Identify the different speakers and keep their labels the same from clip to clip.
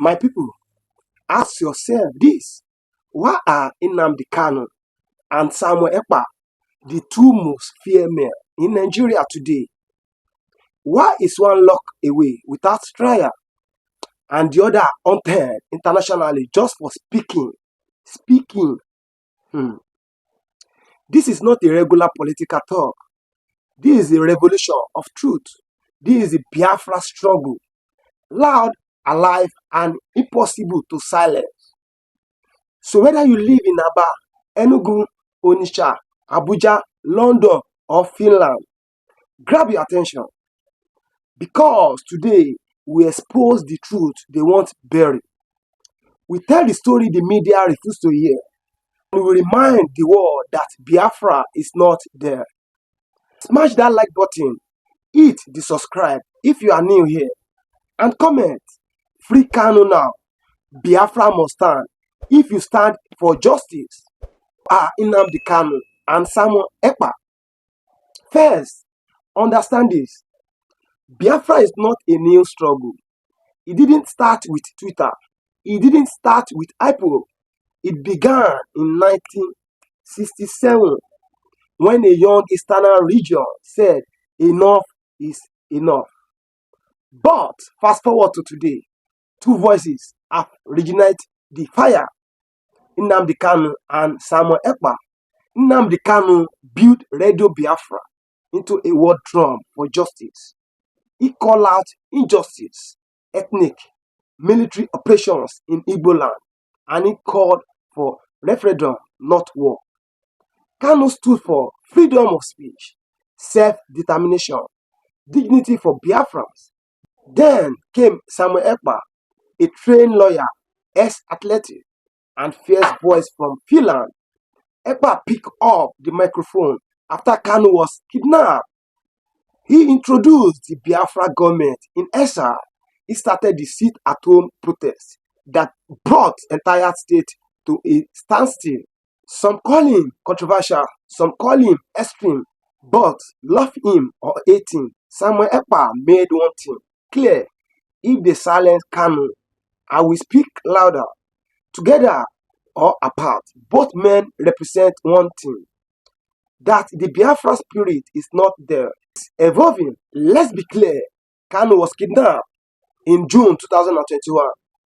Speaker 1: My people, ask yourself this. Why are Nnamdi Kanu and Simon Ekpa the two most feared men in Nigeria today? Why is one locked away without trial and the other unheard internationally just for speaking? Speaking. Hmm. This is not a regular political talk. This is a revolution of truth. This is a Biafra struggle. Loud, alive, and impossible to silence. So whether you live in Aba, Enugu, Onitsha, Abuja, London, or Finland, grab your attention. Because today we expose the truth they want buried. We tell the story the media refuse to hear. And we remind the world that Biafra is not there. Smash that like button, hit the subscribe if you are new here, and comment. Free Kanu now. Biafra must stand. If you stand for justice, Nnamdi Kanu and Simon Ekpa. First, understand this. Biafra is not a new struggle. It didn't start with Twitter. It didn't start with IPOB. It began in 1967 when a young Eastern region said enough is enough. But fast forward to today, two voices have reignited the fire. Nnamdi Kanu and Simon Ekpa. Nnamdi Kanu built Radio Biafra into a war drum for justice. He called out injustice, ethnic, military operations in Igbo land, and he called for referendum, not war. Kanu stood for freedom of speech, self-determination, dignity for Biafrans. Then came Simon Ekpa, a trained lawyer, ex-athlete, and fierce voice from Finland. Ekpa picked up the microphone after Kanu was kidnapped. He introduced the Biafra government in exile. He started the sit-at-home protest that brought entire state to a standstill. Some call him controversial, some call him extreme, but love him or hate him, Simon Ekpa made one thing clear. If they silence Kanu, I will speak louder. Together or apart, both men represent one thing. That the Biafra spirit is not there. It's evolving. Let's be clear. Kanu was kidnapped in June 2021.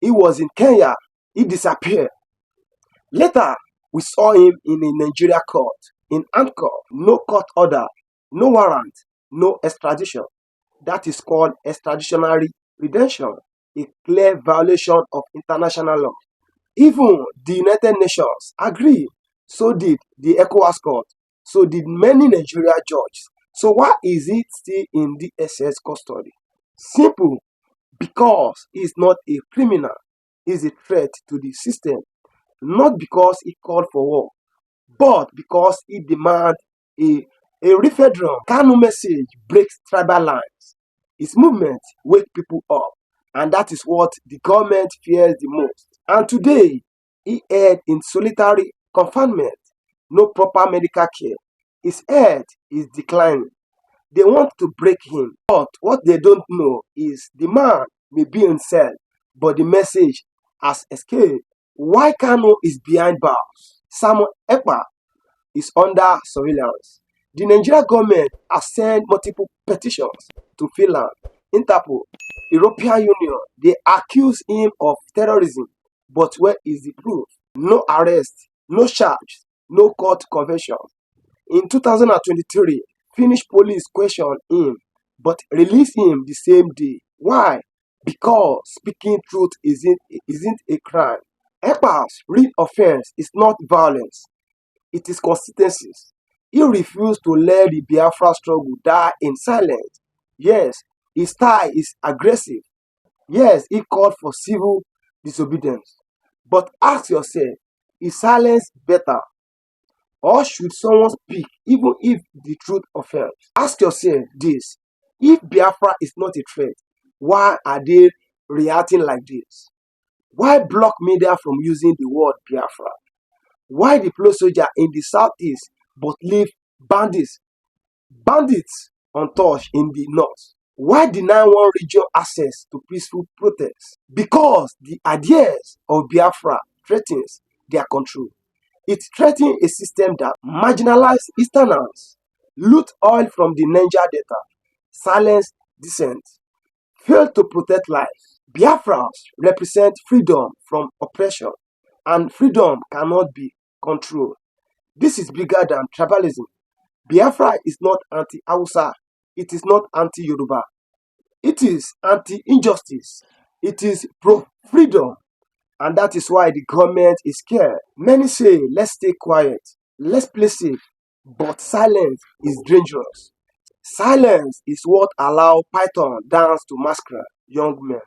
Speaker 1: He was in Kenya. He disappeared. Later, we saw him in a Nigeria court, in handcuff, no court order, no warrant, no extradition. That is called extraditionary redemption, a clear violation of international law. Even the United Nations agreed. So did the ECOWAS court. So did many Nigeria judges. So why is it still in DSS custody? Simple. Because he is not a criminal. He is a threat to the system. Not because he called for war, but because he demanded a referendum. Kanu message breaks tribal lines. His movement wakes people up. And that is what the government fears the most. And today, he aired in solitary confinement, no proper medical care. His health is declining. They want to break him. But what they don't know is the man may be in cell, but the message has escaped. Why Kanu is behind bars? Simon Ekpa is under surveillance. The Nigerian government has sent multiple petitions to Finland, Interpol, European Union. They accuse him of terrorism. But where is the proof? No arrest, no charge, no court conviction. In 2023, Finnish police questioned him, but released him the same day. Why? Because speaking truth isn't a crime. Ekpa's real offense is not violence, it is consistencies. He refused to let the Biafra struggle die in silence. Yes, his style is aggressive. Yes, he called for civil disobedience. But ask yourself, is silence better? Or should someone speak even if the truth offends? Ask yourself this. If Biafra is not a threat, why are they reacting like this? Why block media from using the word Biafra? Why deploy soldiers in the southeast but leave bandits untouched in the north? Why deny one region access to peaceful protests? Because the ideas of Biafra threatens their control. It threatens a system that marginalizes Easterners, loot oil from the Niger Delta, silence dissent, fail to protect lives. Biafrans represent freedom from oppression, and freedom cannot be controlled. This is bigger than tribalism. Biafra is not anti-Hausa, it is not anti-Yoruba, it is anti-injustice, it is pro-freedom, and that is why the government is scared. Many say, let's stay quiet, let's play safe, but silence is dangerous. Silence is what allows Python dance to massacre young men,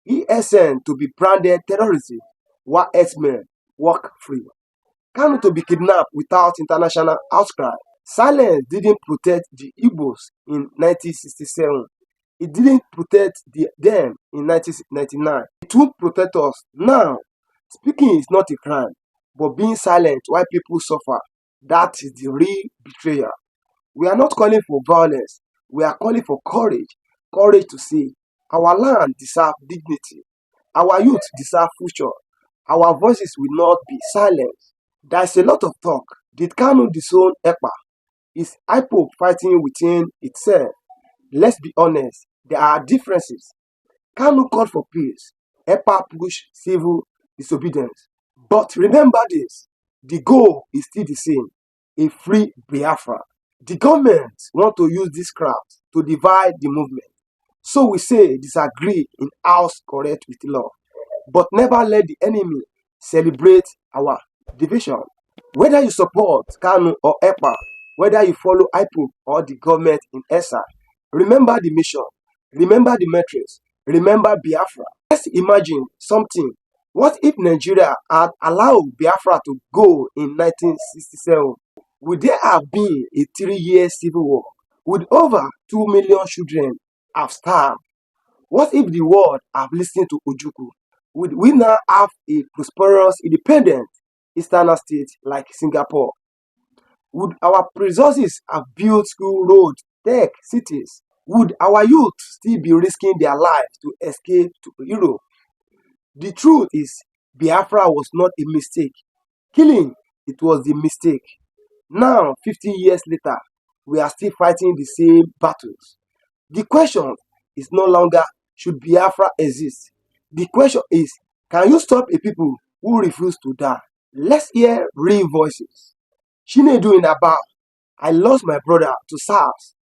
Speaker 1: ESN to be branded terrorism, while men walk free, Kanu to be kidnapped without international outcry. Silence didn't protect the Igbos in 1967. It didn't protect them in 1999. It won't protect us now. Speaking is not a crime, but being silent while people suffer, that is the real betrayal. We are not calling for violence. We are calling for courage. Courage to say, our land deserves dignity. Our youth deserve future. Our voices will not be silenced. There's a lot of talk. Did Kanu disown Ekpa? Is IPOB fighting within itself? Let's be honest, there are differences. Kanu called for peace. Ekpa pushed civil disobedience. But remember this, the goal is still the same, a free Biafra. The government want to use this crowd to divide the movement. So we say disagree in house correct with law, but never let the enemy celebrate our division. Whether you support Kanu or Ekpa, whether you follow IPOB or the government in ESA, remember the mission, remember the metrics, remember Biafra. Let's imagine something. What if Nigeria had allowed Biafra to go in 1967? Would there have been a 3-year civil war? Would over 2 million children have starved? What if the world have listened to Ojukwu? Would we now have a prosperous, independent eastern state like Singapore? Would our resources have built school, roads, tech, cities? Would our youth still be risking their lives to escape to Europe? The truth is, Biafra was not a mistake. Killing, it was the mistake. Now, 50 years later, we are still fighting the same battles. The question is no longer, should Biafra exist? The question is, can you stop a people who refuse to die? Let's hear real voices. Chinedu in Aba, I lost my brother to SARS.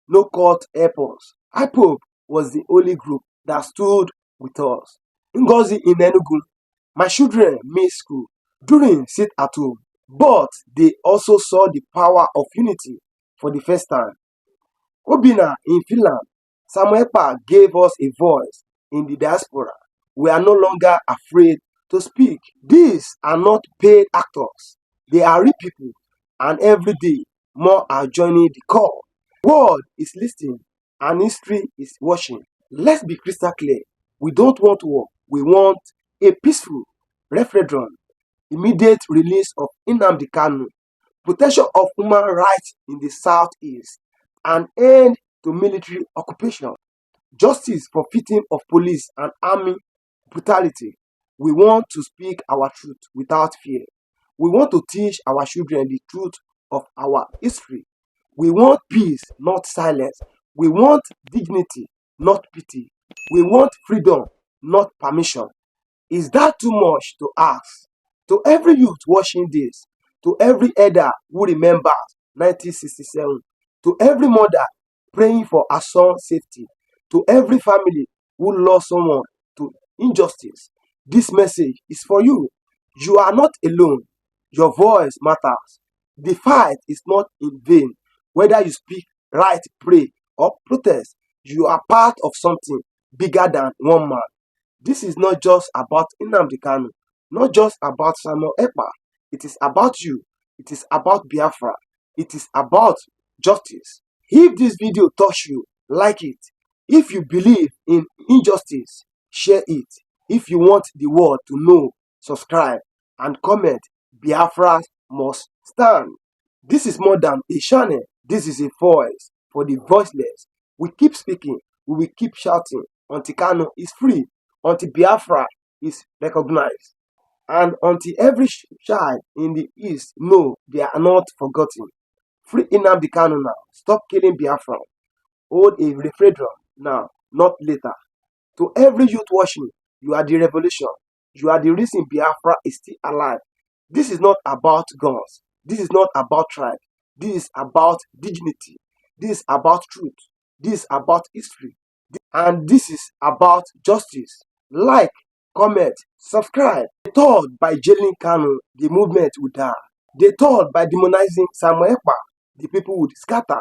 Speaker 1: No court airports. IPOB was the only group that stood with us. Ngozi in Enugu, my children missed school during sit at home, but they also saw the power of unity for the first time. Obina in Finland, Simon Ekpa gave us a voice in the diaspora. We are no longer afraid to speak. These are not paid actors. They are real people, and every day more are joining the call. The world is listening, and history is watching. Let's be crystal clear. We don't want war. We want a peaceful referendum, immediate release of Nnamdi Kanu, protection of human rights in the southeast, an end to military occupation, justice for victims of police and army brutality. We want to speak our truth without fear. We want to teach our children the truth of our history. We want peace, not silence. We want dignity, not pity. We want freedom, not permission. Is that too much to ask? To every youth watching this, to every elder who remembers 1967, to every mother praying for her son's safety, to every family who lost someone to injustice, this message is for you. You are not alone. Your voice matters. The fight is not in vain. Whether you speak, write, pray, or protest, you are part of something bigger than one man. This is not just about Nnamdi Kanu, not just about Simon Ekpa. It is about you. It is about Biafra. It is about justice. If this video touched you, like it. If you believe in injustice, share it. If you want the world to know, subscribe and comment. Biafra must stand. This is more than a channel. This is a voice for the voiceless. We keep speaking, we will keep shouting until Kanu is free, until Biafra is recognized, and until every child in the East know they are not forgotten. Free Nnamdi Kanu now. Stop killing Biafra. Hold a referendum now, not later. To every youth watching, you are the revolution. You are the reason Biafra is still alive. This is not about guns. This is not about tribe. This is about dignity. This is about truth. This is about history. And this is about justice. Like, comment, subscribe. They thought by jailing Kanu, the movement would die. They thought by demonizing Simon Ekpa, the people would scatter.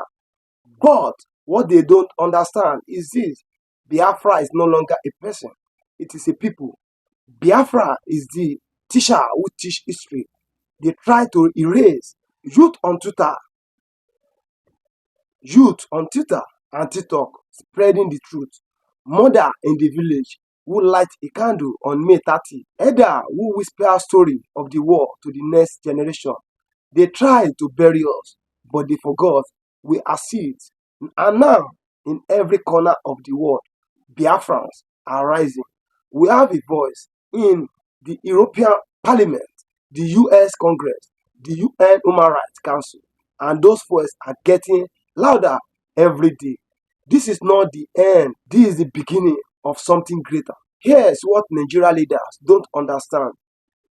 Speaker 1: But what they don't understand is this: Biafra is no longer a person, it is a people. Biafra is the teacher who teach history. They try to erase youth on Twitter and TikTok, spreading the truth. Mother in the village who light a candle on May 30. Elder who whisper a story of the war to the next generation. They tried to bury us, but they forgot we are seeds. And now, in every corner of the world, Biafrans are rising. We have a voice in the European Parliament, the US Congress, the UN Human Rights Council, and those voices are getting louder every day. This is not the end, this is the beginning of something greater. Here's what Nigerian leaders don't understand: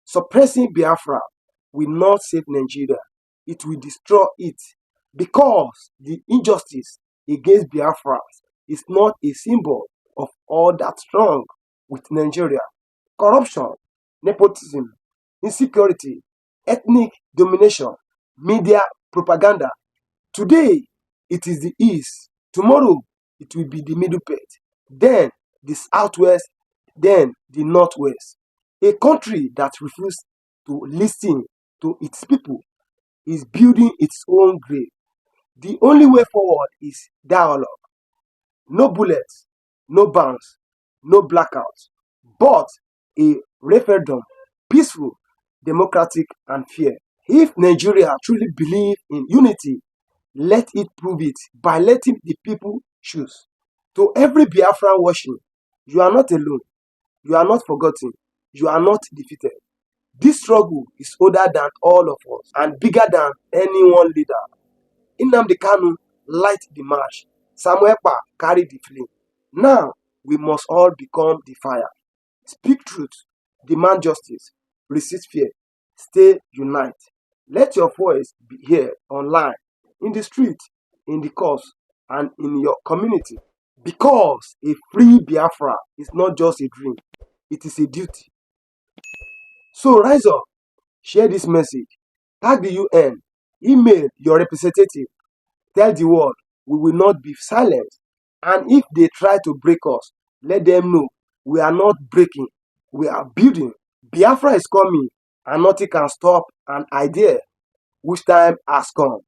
Speaker 1: suppressing Biafra will not save Nigeria, it will destroy it, because the injustice against Biafra is not a symbol of all that's wrong with Nigeria. Corruption, nepotism, insecurity, ethnic domination, media propaganda. Today, it is the East. Tomorrow, it will be the Middle Belt. Then, the Southwest. Then, the Northwest. A country that refuses to listen to its people is building its own grave. The only way forward is dialogue. No bullets, no bans, no blackouts, but a referendum, peaceful, democratic, and fair. If Nigeria truly believes in unity, let it prove it by letting the people choose. To every Biafran watching, you are not alone. You are not forgotten. You are not defeated. This struggle is older than all of us and bigger than any one leader. Nnamdi Kanu light the match. Simon Ekpa carry the flame. Now we must all become the fire. Speak truth, demand justice, resist fear, stay united. Let your voice be heard online, in the street, in the course, and in your community. Because a free Biafra is not just a dream, it is a duty. So rise up, share this message, tag the UN, email your representative, tell the world we will not be silent. And if they try to break us, let them know we are not breaking, we are building. Biafra is coming, and nothing can stop an idea whose time has come.